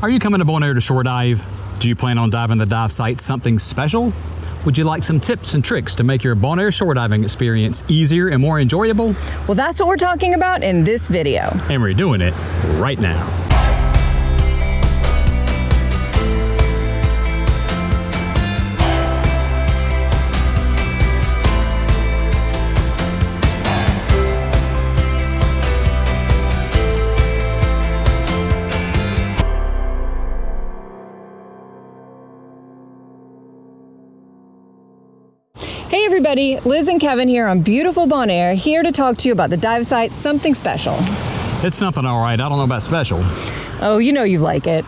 Are you coming to Bonaire to shore dive? Do you plan on diving the dive site something special? Would you like some tips and tricks to make your Bonaire shore diving experience easier and more enjoyable? Well, that's what we're talking about in this video. And we're doing it right now. Hey everybody, Liz and Kevin here on beautiful Bonaire, here to talk to you about the dive site Something Special. It's something all right. I don't know about special. Oh, you know you like it.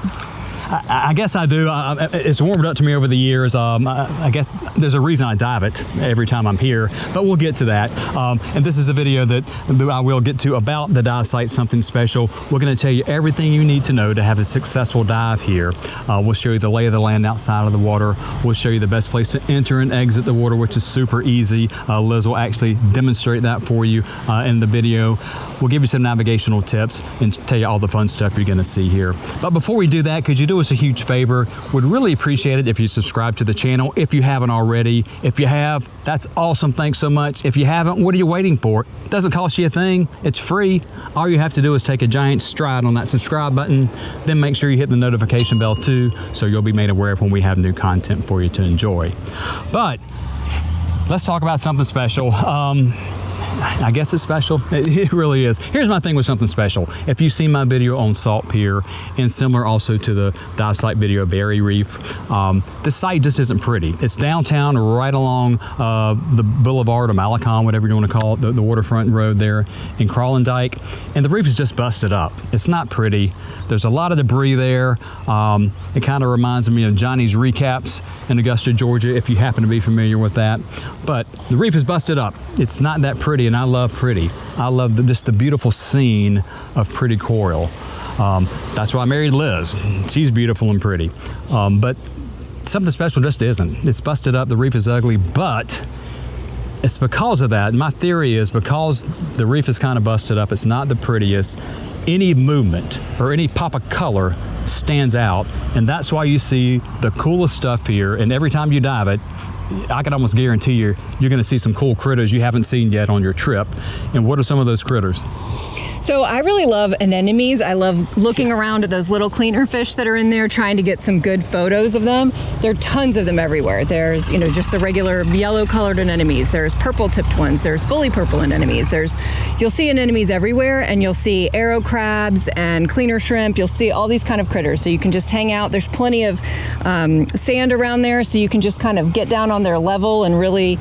I guess I do. It's warmed up to me over the years. I guess there's a reason I dive it every time I'm here, but we'll get to that. And this is a video that I will get to about the dive site Something Special. We're going to tell you everything you need to know to have a successful dive here. We'll show you the lay of the land outside of the water. We'll show you the best place to enter and exit the water, which is super easy. Liz will actually demonstrate that for you in the video. We'll give you some navigational tips and tell you all the fun stuff you're going to see here. But before we do that, could you do us a huge favor? Would really appreciate it if you subscribe to the channel if you haven't already. If you have, that's awesome. Thanks so much. If you haven't, what are you waiting for? It doesn't cost you a thing. It's free. All you have to do is take a giant stride on that subscribe button, then make sure you hit the notification bell too, so you'll be made aware of when we have new content for you to enjoy. But let's talk about something special. I guess it's special. It really is. Here's my thing with something special. If you've seen my video on Salt Pier, and similar also to the dive site video Barrier Reef, this site just isn't pretty. It's downtown, right along the Boulevard or Malecon, whatever you want to call it, the waterfront road there in Crowlandike, and the reef is just busted up. It's not pretty. There's a lot of debris there. It kind of reminds me of Johnny's Recaps in Augusta, Georgia, if you happen to be familiar with that. But the reef is busted up. It's not that pretty, and I love pretty. I love just the beautiful scene of pretty coral. That's why I married Liz. She's beautiful and pretty. But something special just isn't. It's busted up, the reef is ugly, but it's because of that. My theory is because the reef is kind of busted up, it's not the prettiest. Any movement or any pop of color stands out, and that's why you see the coolest stuff here. And every time you dive it, I can almost guarantee you're going to see some cool critters you haven't seen yet on your trip. And what are some of those critters? So I really love anemones. I love looking around at those little cleaner fish that are in there, trying to get some good photos of them. There are tons of them everywhere. There's, just the regular yellow colored anemones. There's purple tipped ones. There's fully purple anemones. You'll see anemones everywhere, and you'll see arrow crabs and cleaner shrimp. You'll see all these kind of critters. So you can just hang out. There's plenty of sand around there, so you can just kind of get down on their level and really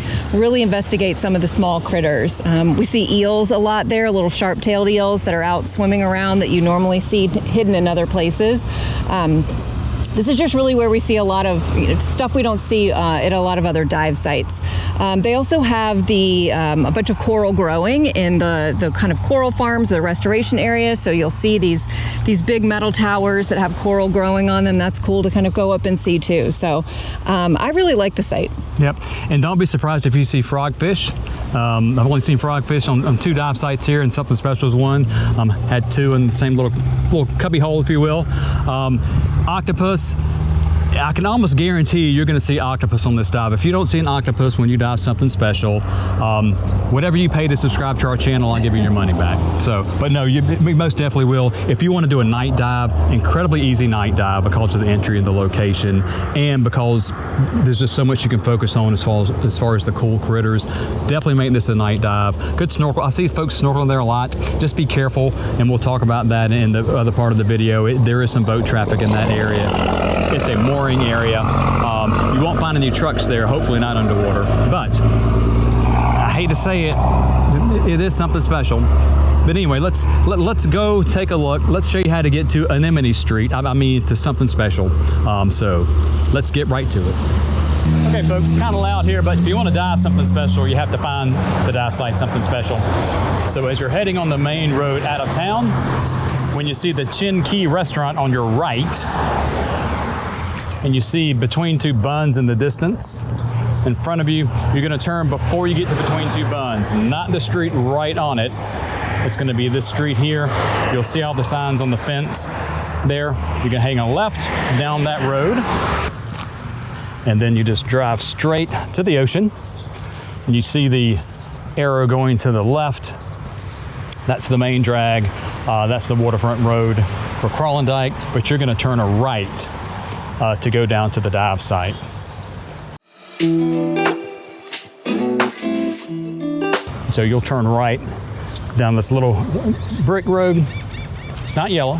investigate some of the small critters. We see eels a lot there, little sharp-tailed eels that are out swimming around that you normally see hidden in other places. This is just really where we see a lot of stuff we don't see at a lot of other dive sites. They also have a bunch of coral growing in the kind of coral farms, the restoration area. So you'll see these big metal towers that have coral growing on them. That's cool to kind of go up and see too. So I really like the site. Yep, and don't be surprised if you see frogfish. I've only seen frogfish on 2 dive sites here, and Something Special is one. Had 2 in the same little cubby hole, if you will. Octopus. I can almost guarantee you're going to see octopus on this dive. If you don't see an octopus when you dive Something Special, whatever you pay to subscribe to our channel, I'll give you your money back. But no, we most definitely will. If you want to do a night dive, incredibly easy night dive because of the entry and the location, and because there's just so much you can focus on as far as the cool critters. Definitely make this a night dive. Good snorkel. I see folks snorkeling there a lot. Just be careful, and we'll talk about that in the other part of the video. There is some boat traffic in that area. It's a mooring area. You won't find any trucks there, hopefully not underwater. But I hate to say it, it is something special. But anyway, let's go take a look. Let's show you how to get to Anemone Street. I mean, to Something Special. So let's get right to it. Okay, folks, it's kind of loud here, but if you want to dive Something Special, you have to find the dive site Something Special. So as you're heading on the main road out of town, when you see the Chin Key restaurant on your right, and you see Between Two Buns in the distance, in front of you, you're going to turn before you get to Between Two Buns, not the street right on it. It's going to be this street here. You'll see all the signs on the fence. there. You can hang a left down that road, and then you just drive straight to the ocean. And you see the arrow going to the left. That's the main drag. That's the waterfront road for Crawlandike, but you're going to turn a right to go down to the dive site. So you'll turn right down this little brick road. It's not yellow.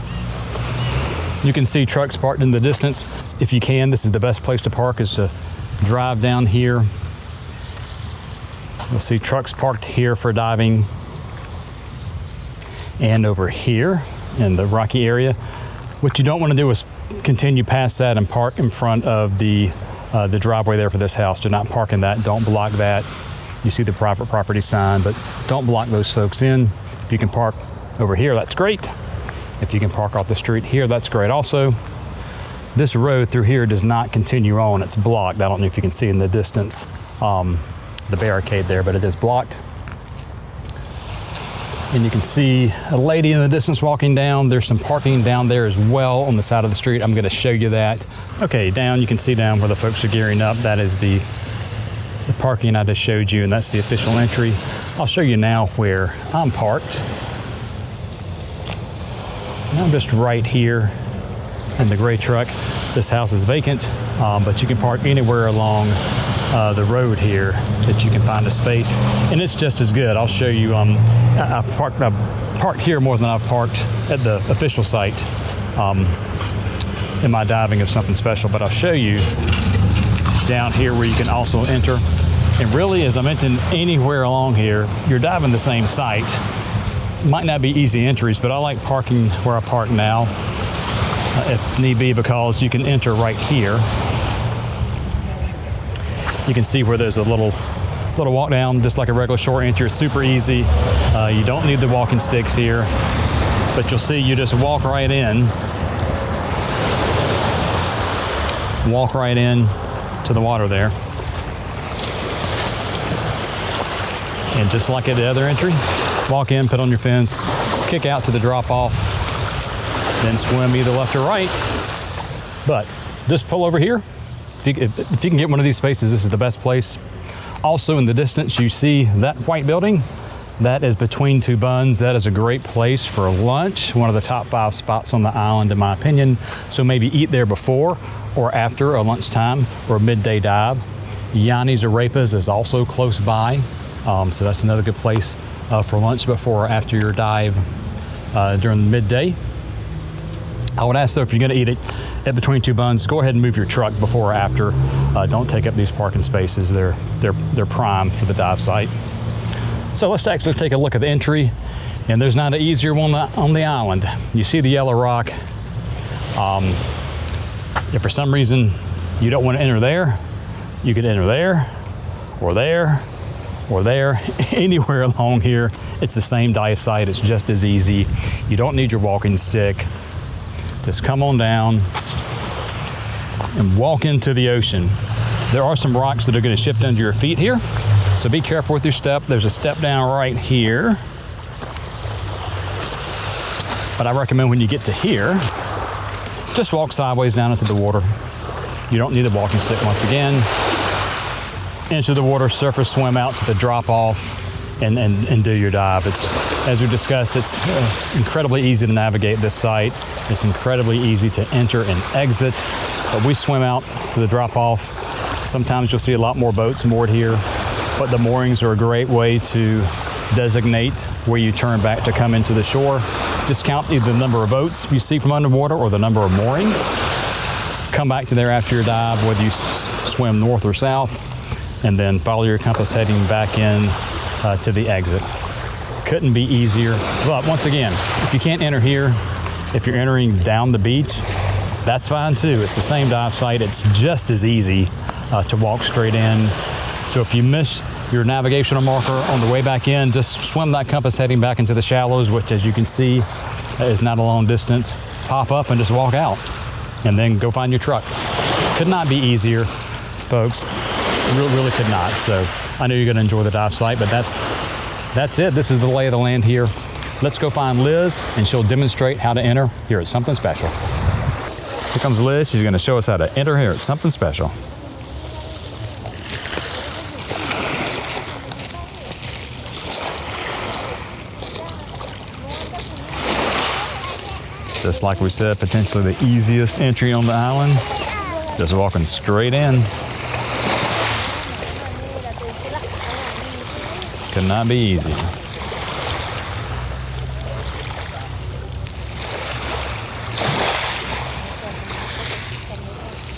You can see trucks parked in the distance. If you can, this is the best place to park, is to drive down here. You'll see trucks parked here for diving, and over here in the rocky area. What you don't want to do is continue past that and park in front of the driveway there for this house. Do not park in that. Don't block that. You see the private property sign, but don't block those folks in. If you can park over here, that's great. If you can park off the street here, that's great also. This road through here does not continue on. It's blocked. I don't know if you can see in the distance the barricade there, but it is blocked. And you can see a lady in the distance walking down. There's some parking down there as well on the side of the street. I'm going to show you that. Okay, down, you can see down where the folks are gearing up. That is the parking I just showed you, and that's the official entry. I'll show you now where I'm parked. And I'm just right here in the gray truck. This house is vacant, but you can park anywhere along the road here that you can find a space, and it's just as good. I'll show you. I've parked here more than I've parked at the official site in my diving of something special, but I'll show you down here where you can also enter. And really, as I mentioned, anywhere along here, you're diving the same site. Might not be easy entries, but I like parking where I park now, if need be, because you can enter right here. You can see where there's a little walk down, just like a regular shore entry. It's super easy. You don't need the walking sticks here, but you'll see you just walk right in. Walk right in to the water there. And just like at the other entry, walk in, put on your fins, kick out to the drop off, then swim either left or right. But just pull over here. If you can get one of these spaces, this is the best place. Also in the distance, you see that white building. That is between two buns. That is a great place for lunch. One of the top 5 spots on the island, in my opinion. So maybe eat there before or after a lunchtime or a midday dive. Yanni's Arepas is also close by. So that's another good place for lunch before or after your dive during the midday. I would ask though, if you're going to eat it at between two buns, go ahead and move your truck before or after. Don't take up these parking spaces. They're prime for the dive site. So let's actually take a look at the entry. And there's not an easier one on the island. You see the yellow rock. If for some reason you don't want to enter there, you could enter there or there or there. Anywhere along here, it's the same dive site. It's just as easy. You don't need your walking stick. Just come on down and walk into the ocean. There are some rocks that are going to shift under your feet here, so be careful with your step. There's a step down right here. But I recommend when you get to here, just walk sideways down into the water. You don't need a walking stick once again. Into the water, surface swim out to the drop off and do your dive. It's, as we discussed, it's incredibly easy to navigate this site. It's incredibly easy to enter and exit. But we swim out to the drop off. Sometimes you'll see a lot more boats moored here, but the moorings are a great way to designate where you turn back to come into the shore. Just count either the number of boats you see from underwater or the number of moorings. Come back to there after your dive, whether you swim north or south, and then follow your compass heading back in to the exit. Couldn't be easier. But once again, if you can't enter here, if you're entering down the beach, that's fine too. It's the same dive site. It's just as easy to walk straight in. So if you miss your navigational marker on the way back in, just swim that compass heading back into the shallows, which, as you can see, is not a long distance. Pop up and just walk out, and then go find your truck. Could not be easier, folks. Really could not. So I know you're going to enjoy the dive site, but that's it. This is the lay of the land here let's go find Liz and she'll demonstrate how to enter here at Something Special. Here comes Liz. She's going to show us how to enter here at Something Special. Just like we said, potentially the easiest entry on the island. Just walking straight in. Could not be easy.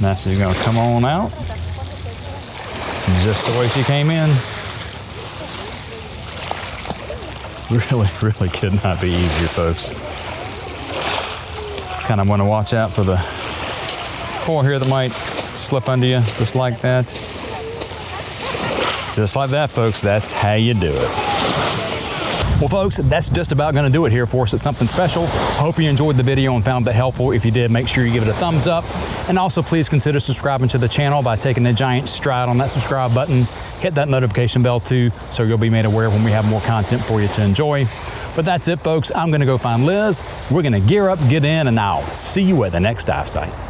Now she's gonna come on out, just the way she came in. Really could not be easier, folks. Kind of want to watch out for the coral here that might slip under you, just like that. Just like that, folks, that's how you do it. Well, folks, that's just about going to do it here for us at Something Special. Hope you enjoyed the video and found that helpful. If you did, make sure you give it a thumbs up. And also, please consider subscribing to the channel by taking a giant stride on that subscribe button. Hit that notification bell too, so you'll be made aware when we have more content for you to enjoy. But that's it, folks. I'm going to go find Liz. We're going to gear up, get in, and I'll see you at the next dive site.